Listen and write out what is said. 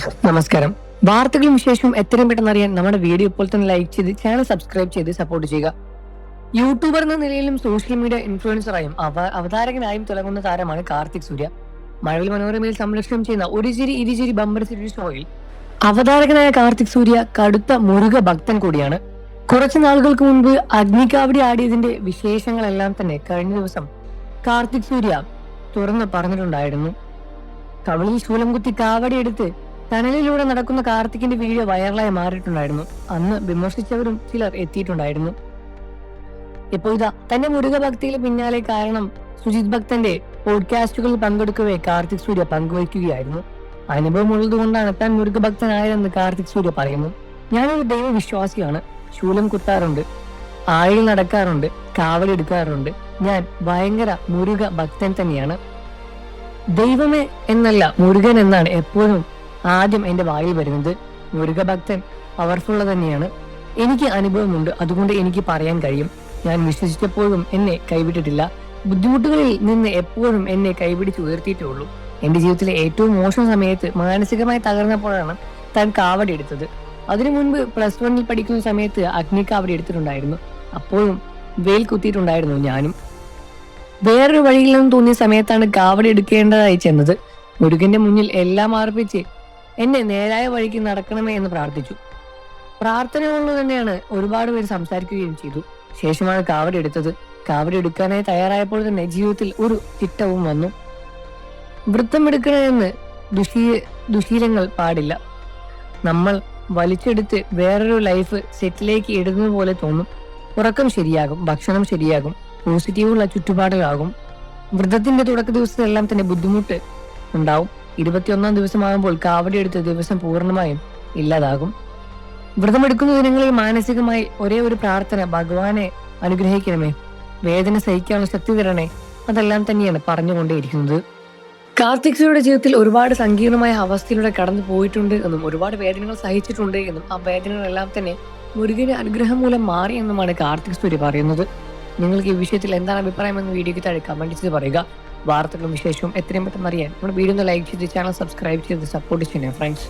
നമസ്കാരം. വാർത്തകളും വിശേഷവും എത്രയും പെട്ടെന്ന് അറിയാൻ നമ്മുടെ വീഡിയോ ഇപ്പോൾ തന്നെ ലൈക്ക് ചെയ്ത് ചാനൽ സബ്സ്ക്രൈബ് ചെയ്ത് സപ്പോർട്ട് ചെയ്യുക. യൂട്യൂബർ എന്ന നിലയിലും സോഷ്യൽ മീഡിയ ഇൻഫ്ലുവൻസറായും അവതാരകനായും തിളങ്ങുന്ന താരമാണ് കാർത്തിക് സൂര്യ. മഴവിൽ മനോരമയിൽ സംരക്ഷണം ചെയ്യുന്ന ഒരു ചിരി ഇരുചിരി ബമ്പർ സീരീസ് ഷോയിൽ അവതാരകനായ കാർത്തിക് സൂര്യ കടുത്ത മുരുക ഭക്തൻ കൂടിയാണ്. കുറച്ചു നാളുകൾക്ക് മുൻപ് അഗ്നികാവടി ആടിയതിന്റെ വിശേഷങ്ങളെല്ലാം തന്നെ കഴിഞ്ഞ ദിവസം കാർത്തിക് സൂര്യ തുറന്നു പറഞ്ഞിട്ടുണ്ടായിരുന്നു. കവളിൽ ശൂലം കുത്തി കാവടി എടുത്ത് ടണലിലൂടെ നടക്കുന്ന കാർത്തിക്കിന്റെ വീഡിയോ വൈറലായി മാറിയിട്ടുണ്ടായിരുന്നു. അന്ന് വിമർശിച്ചവരും ചിലർ എത്തിയിട്ടുണ്ടായിരുന്നു. ഇപ്പോൾ ഇതാ തന്റെ മുരുക ഭക്തിയിലെ പിന്നാലെ കാരണം സുജിത് ഭക്തന്റെ പോഡ്കാസ്റ്റുകളിൽ പങ്കെടുക്കവേ കാർത്തിക് സൂര്യ പങ്കുവയ്ക്കുകയായിരുന്നു. അനുഭവം ഉള്ളതുകൊണ്ടാണ് താൻ മുരുക ഭക്തനായതെന്ന് കാർത്തിക് സൂര്യ പറയുന്നു. ഞാനൊരു ദൈവവിശ്വാസിയാണ്. ശൂലം കുത്താറുണ്ട്, ആഴിൽ നടക്കാറുണ്ട്, കാവടി എടുക്കാറുണ്ട്. ഞാൻ ഭയങ്കര മുരുക ഭക്തൻ തന്നെയാണ്. ദൈവമേ എന്നല്ല, മുരുകൻ എന്നാണ് എപ്പോഴും ആദ്യം എന്റെ വായിൽ വരുന്നത്. മുരുക ഭക്തൻ പവർഫുൾ തന്നെയാണ്. എനിക്ക് അനുഭവമുണ്ട്, അതുകൊണ്ട് എനിക്ക് പറയാൻ കഴിയും. ഞാൻ വിശ്വസിച്ചപ്പോഴും എന്നെ കൈവിട്ടിട്ടില്ല. ബുദ്ധിമുട്ടുകളിൽ നിന്ന് എപ്പോഴും എന്നെ കൈപിടിച്ച് ഉയർത്തിയിട്ടേ ഉള്ളൂ. എന്റെ ജീവിതത്തിലെ ഏറ്റവും മോശം സമയത്ത് മാനസികമായി തകർന്നപ്പോഴാണ് താൻ കാവടി എടുത്തത്. അതിനു മുൻപ് +1 പഠിക്കുന്ന സമയത്ത് അഗ്നിക്കാവടി എടുത്തിട്ടുണ്ടായിരുന്നു. അപ്പോഴും വെയിൽ കുത്തിയിട്ടുണ്ടായിരുന്നു ഞാനും. വേറൊരു വഴിയില്ലെന്ന് തോന്നിയ സമയത്താണ് കാവടി എടുക്കേണ്ടതായി ചെന്നത്. മുരുകന്റെ മുന്നിൽ എല്ലാം അർപ്പിച്ച് എന്നെ നേരായ വഴിക്ക് നടക്കണമേ എന്ന് പ്രാർത്ഥിച്ചു. പ്രാർത്ഥന കൊണ്ട് തന്നെയാണ് ഒരുപാട് പേര് സംസാരിക്കുകയും ചെയ്തു. ശേഷമാണ് കാവടി എടുത്തത്. കാവടി എടുക്കാനായി തയ്യാറായപ്പോൾ തന്നെ ജീവിതത്തിൽ ഒരു ചിട്ടവും വന്നു. വൃത്തം എടുക്കണമെന്ന് ദുശീലങ്ങൾ പാടില്ല. നമ്മൾ വലിച്ചെടുത്ത് വേറൊരു ലൈഫ് സെറ്റിലേക്ക് ഇടുന്നത് പോലെ തോന്നും. ഉറക്കം ശരിയാകും, ഭക്ഷണം ശരിയാകും, പോസിറ്റീവുള്ള ചുറ്റുപാടുകളാകും. വ്രതത്തിന്റെ തുടക്ക ദിവസത്തെല്ലാം തന്നെ ബുദ്ധിമുട്ട് ഉണ്ടാവും. 21ാം ദിവസമാകുമ്പോൾ കാവടി എടുത്ത് ദിവസം പൂർണ്ണമായും ഇല്ലാതാകും. വ്രതമെടുക്കുന്ന ദിനങ്ങളിൽ മാനസികമായി ഒരേ ഒരു പ്രാർത്ഥന, ഭഗവാനെ അനുഗ്രഹിക്കണമേ, വേദന സഹിക്കാനുള്ള ശക്തി തരണേ. അതെല്ലാം തന്നെയാണ് പറഞ്ഞുകൊണ്ടേയിരിക്കുന്നത്. കാർത്തിക് സൂര്യയുടെ ജീവിതത്തിൽ ഒരുപാട് സങ്കീർണമായ അവസ്ഥയിലൂടെ കടന്നു പോയിട്ടുണ്ട് എന്നും ഒരുപാട് വേദനകൾ സഹിച്ചിട്ടുണ്ട് എന്നും ആ വേദനകളെല്ലാം തന്നെ മുരുകന്റെ അനുഗ്രഹം മൂലം മാറി എന്നുമാണ് കാർത്തിക് സൂര്യ പറയുന്നത്. നിങ്ങൾക്ക് ഈ വിഷയത്തിൽ എന്താണ് അഭിപ്രായം എന്ന് വീഡിയോയ്ക്ക് താഴെ കമന്റ് ചെയ്ത് പറയുക. വാർത്തകളും വിശേഷവും എത്രയും പെട്ടെന്ന് അറിയാൻ നമ്മുടെ വീഡിയോ ഒന്ന് ലൈക്ക് ചെയ്ത് ചാനൽ സബ്സ്ക്രൈബ് ചെയ്ത് സപ്പോർട്ട് ചെയ്യണേ ഫ്രണ്ട്സ്.